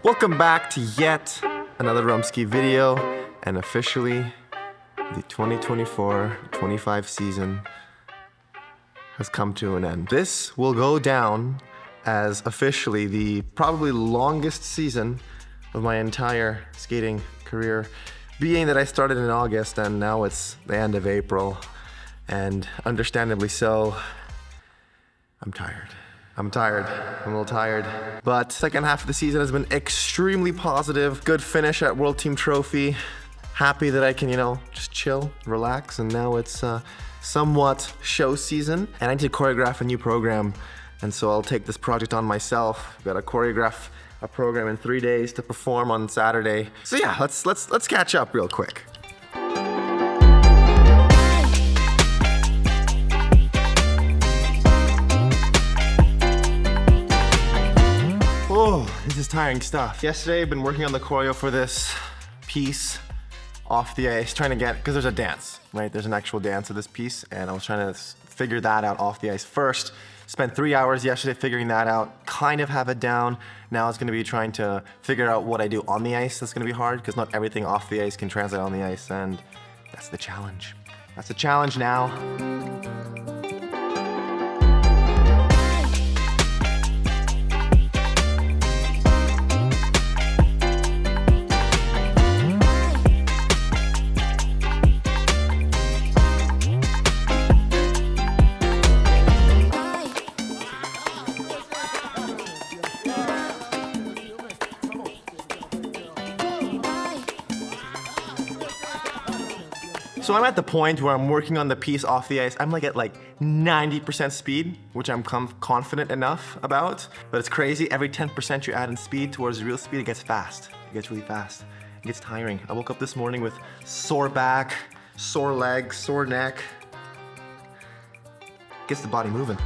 Welcome back to yet another Romsky video, and officially the 2024-25 season has come to an end. This will go down as officially the probably longest season of my entire skating career, being that I started in August and now it's the end of April, and understandably so. I'm tired. I'm a little tired. But second half of the season has been extremely positive. Good finish at World Team Trophy. Happy that I can, just chill, relax, and now it's somewhat show season. And I need to choreograph a new program, and so I'll take this project on myself. I've got to choreograph a program in 3 days to perform on Saturday. So yeah, let's catch up real quick. Oh, this is tiring stuff. Yesterday, I've been working on the choreo for this piece off the ice, trying to because there's a dance, right? There's an actual dance of this piece, and I was trying to figure that out off the ice first. Spent 3 hours yesterday figuring that out, kind of have it down. Now it's gonna be trying to figure out what I do on the ice. That's gonna be hard, because not everything off the ice can translate on the ice, and that's the challenge. That's the challenge now. So I'm at the point where I'm working on the piece off the ice. I'm at 90% speed, which I'm confident enough about. But it's crazy, every 10% you add in speed towards real speed, it gets fast. It gets really fast. It gets tiring. I woke up this morning with sore back, sore legs, sore neck. Gets the body moving.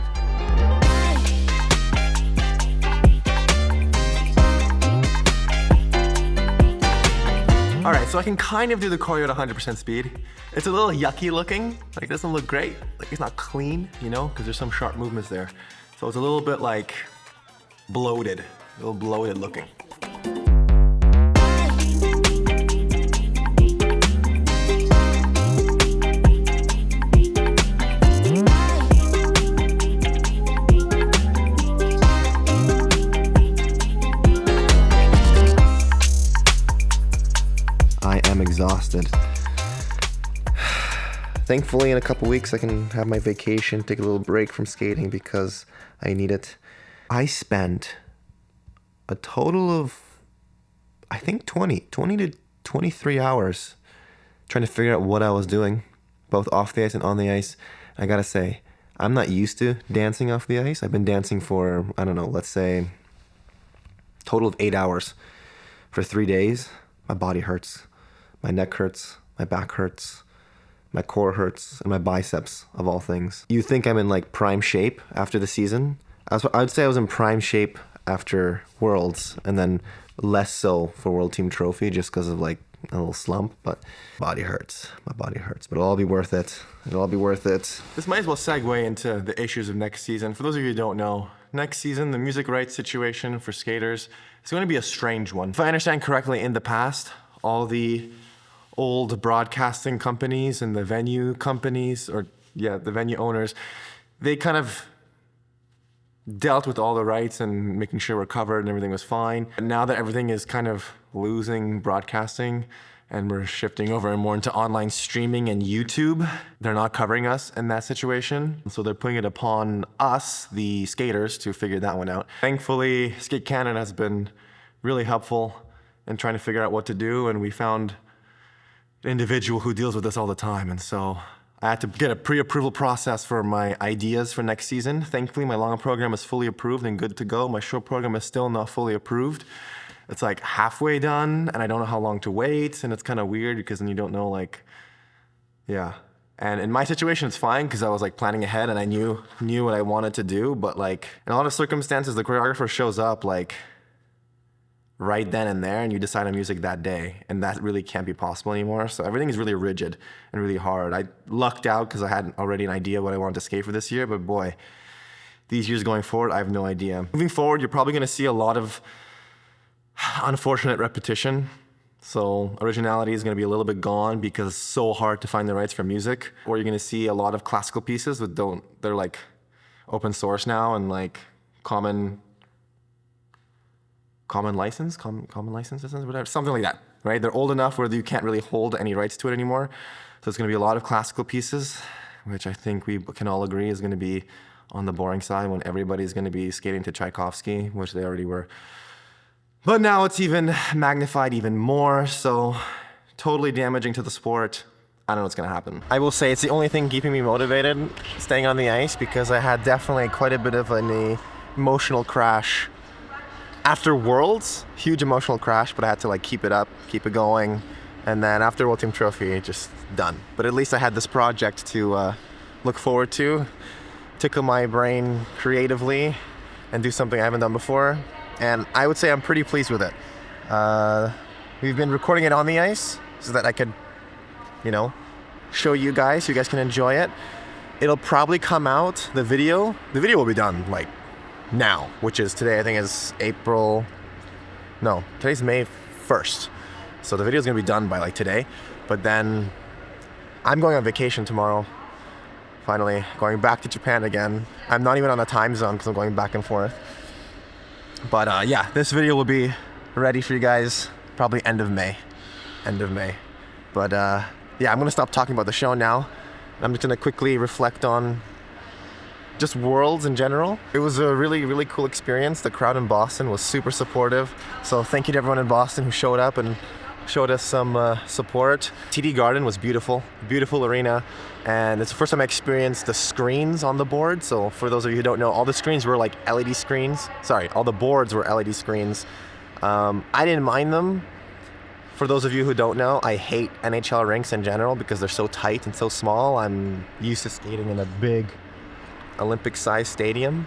All right, so I can kind of do the choreo at 100% speed. It's a little yucky looking, it doesn't look great. It's not clean, because there's some sharp movements there. So it's a little bit bloated, a little bloated looking. I am exhausted. Thankfully, in a couple weeks, I can have my vacation, take a little break from skating because I need it. I spent a total of, I think 20 to 23 hours trying to figure out what I was doing, both off the ice and on the ice. I gotta say, I'm not used to dancing off the ice. I've been dancing for, I don't know, let's say, total of 8 hours for 3 days. My body hurts. My neck hurts, my back hurts, my core hurts, and my biceps, of all things. You think I'm in prime shape after the season? I'd say I was in prime shape after Worlds, and then less so for World Team Trophy, just because of a little slump, but body hurts. My body hurts, but it'll all be worth it. It'll all be worth it. This might as well segue into the issues of next season. For those of you who don't know, next season, the music rights situation for skaters is going to be a strange one. If I understand correctly, in the past, all the old broadcasting companies and the venue companies, the venue owners, they kind of dealt with all the rights and making sure we're covered and everything was fine. And now that everything is kind of losing broadcasting and we're shifting over more into online streaming and YouTube, they're not covering us in that situation. So they're putting it upon us, the skaters, to figure that one out. Thankfully, Skate Canada has been really helpful in trying to figure out what to do, and we found individual who deals with this all the time, and so I had to get a pre-approval process for my ideas for next season. Thankfully, my long program is fully approved and good to go. My short program is still not fully approved. It's halfway done, and I don't know how long to wait, and it's kind of weird because then you don't know yeah. And in my situation, it's fine because I was planning ahead and I knew what I wanted to do, but in a lot of circumstances, the choreographer shows up right then and there, and you decide on music that day, and that really can't be possible anymore. So everything is really rigid and really hard. I lucked out because I had already an idea what I wanted to skate for this year, but boy, these years going forward, I have no idea. Moving forward, you're probably gonna see a lot of unfortunate repetition. So originality is going to be a little bit gone because it's so hard to find the rights for music. Or you're going to see a lot of classical pieces that they're like open source now and like common license, whatever, something like that, right? They're old enough where you can't really hold any rights to it anymore. So it's going to be a lot of classical pieces, which I think we can all agree is going to be on the boring side when everybody's going to be skating to Tchaikovsky, which they already were. But now it's even magnified even more, so totally damaging to the sport. I don't know what's gonna happen. I will say it's the only thing keeping me motivated, staying on the ice, because I had definitely quite a bit of an emotional crash. After Worlds, huge emotional crash, but I had to like keep it up, keep it going. And then after World Team Trophy, just done. But at least I had this project to look forward to, tickle my brain creatively, and do something I haven't done before. And I would say I'm pretty pleased with it. We've been recording it on the ice so that I could, show you guys so you guys can enjoy it. It'll probably come out, the video will be done like now, which is today, I think is today's May 1st. So the video is gonna be done by like today, but then I'm going on vacation tomorrow. Finally, going back to Japan again. I'm not even on a time zone because I'm going back and forth. But yeah, this video will be ready for you guys probably end of May. But yeah, I'm gonna stop talking about the show now. I'm just gonna quickly reflect on just Worlds in general. It was a really, really cool experience. The crowd in Boston was super supportive. So thank you to everyone in Boston who showed up and showed us some support. TD Garden was beautiful arena. And it's the first time I experienced the screens on the board. So for those of you who don't know, all the screens were like LED screens. Sorry, all the boards were LED screens. I didn't mind them. For those of you who don't know, I hate NHL rinks in general because they're so tight and so small. I'm used to skating in a big Olympic-sized arena.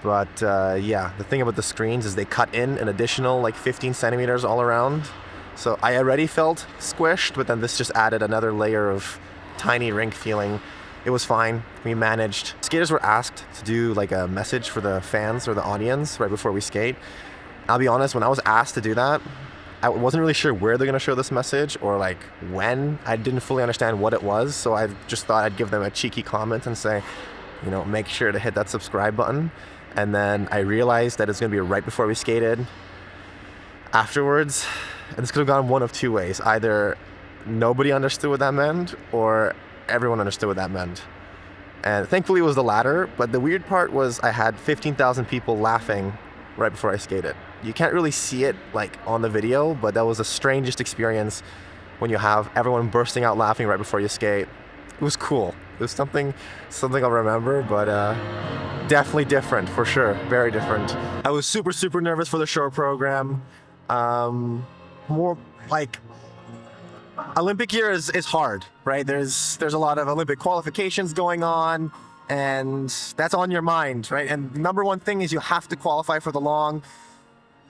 But yeah, the thing about the screens is they cut in an additional like 15 centimeters all around. So I already felt squished, but then this just added another layer of tiny rink feeling. It was fine. We managed. Skaters were asked to do like a message for the fans or the audience right before we skate. I'll be honest, when I was asked to do that, I wasn't really sure where they're gonna show this message or like when. I didn't fully understand what it was, so I just thought I'd give them a cheeky comment and say, make sure to hit that subscribe button. And then I realized that it's gonna be right before we skated. Afterwards, and this could have gone one of two ways. Either nobody understood what that meant or everyone understood what that meant. And thankfully it was the latter, but the weird part was I had 15,000 people laughing right before I skated. You can't really see it like on the video, but that was the strangest experience when you have everyone bursting out laughing right before you skate. It was cool. It was something I'll remember, but definitely different for sure, very different. I was super, super nervous for the short program. More like Olympic year is hard, right? There's a lot of Olympic qualifications going on, and that's on your mind, right? And the number one thing is you have to qualify for the long.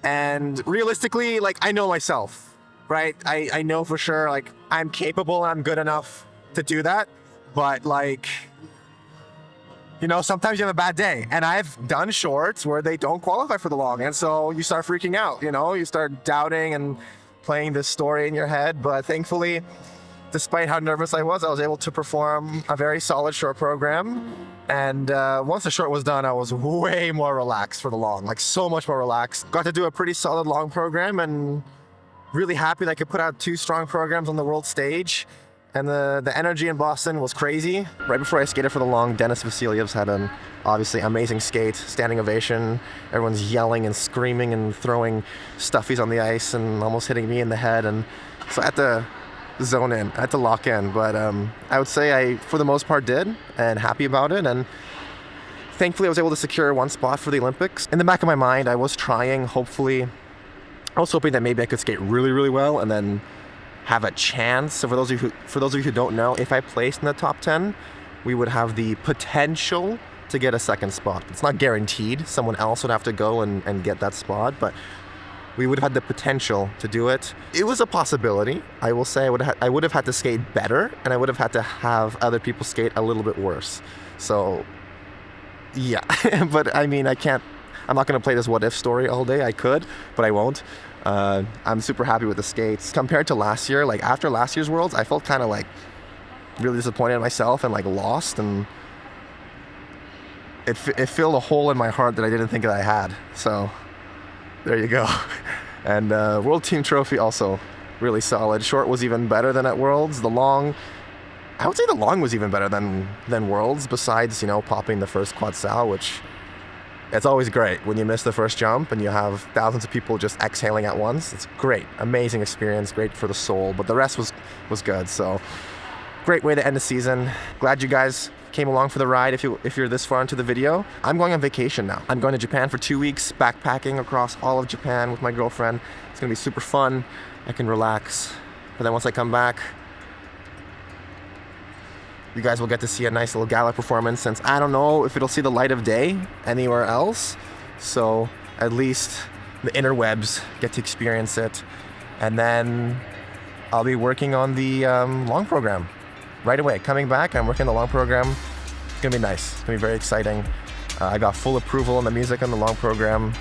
And realistically, like I know myself, right? I know for sure, like I'm capable, I'm good enough to do that. But like, sometimes you have a bad day, and I've done shorts where they don't qualify for the long, and so you start freaking out, you start doubting and playing this story in your head. But thankfully, despite how nervous I was able to perform a very solid short program. And once the short was done, I was way more relaxed for the long, like so much more relaxed. Got to do a pretty solid long program, and really happy that I could put out 2 strong programs on the world stage. And the energy in Boston was crazy. Right before I skated for the long, Denis Vasilyev's had an obviously amazing skate, standing ovation. Everyone's yelling and screaming and throwing stuffies on the ice and almost hitting me in the head. And so I had to zone in, I had to lock in. But I would say I, for the most part, did, and happy about it. And thankfully, I was able to secure 1 spot for the Olympics. In the back of my mind, I was trying, hopefully, I was hoping that maybe I could skate really, really well and then have a chance. So for those of you who don't know, if I placed in the top 10, we would have the potential to get a second spot. It's not guaranteed. Someone else would have to go and get that spot, but we would have had the potential to do it. It was a possibility. I will say I would have had to skate better, and I would have had to have other people skate a little bit worse. So yeah, but I mean, I can't I'm not going to play this what if story all day. I could, but I won't. I'm super happy with the skates. Compared to last year, like after last year's Worlds, I felt kind of like really disappointed in myself and like lost, and it filled a hole in my heart that I didn't think that I had. So there you go. And World Team Trophy also really solid. Short was even better than at Worlds. The long, I would say the long was even better than Worlds, besides, you know, popping the first quad sal, which it's always great when you miss the first jump and you have thousands of people just exhaling at once. It's great, amazing experience, great for the soul, but the rest was good. So great way to end the season. Glad you guys came along for the ride if you're this far into the video. I'm going on vacation now. I'm going to Japan for 2 weeks, backpacking across all of Japan with my girlfriend. It's gonna be super fun. I can relax. But then once I come back, you guys will get to see a nice little gala performance, since I don't know if it'll see the light of day anywhere else. So at least the interwebs get to experience it. And then I'll be working on the long program right away. Coming back, I'm working on the long program. It's gonna be nice. It's gonna be very exciting. I got full approval on the music on the long program.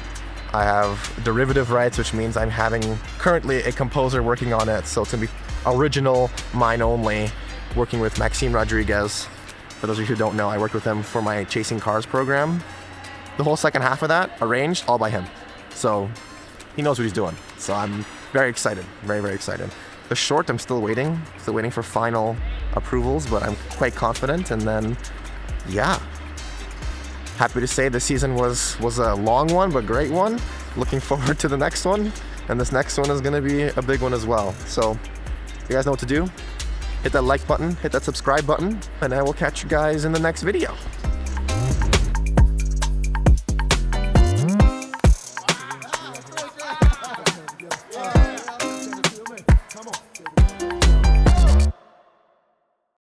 I have derivative rights, which means I'm having currently a composer working on it. So it's gonna be original, mine only, working with Maxime Rodriguez. For those of you who don't know, I worked with him for my Chasing Cars program. The whole second half of that, arranged all by him. So he knows what he's doing. So I'm very excited, very, very excited. The short, I'm still waiting for final approvals, but I'm quite confident. And then, yeah, happy to say the season was a long one, but great one. Looking forward to the next one. And this next one is gonna be a big one as well. So you guys know what to do. Hit that like button, hit that subscribe button, and I will catch you guys in the next video.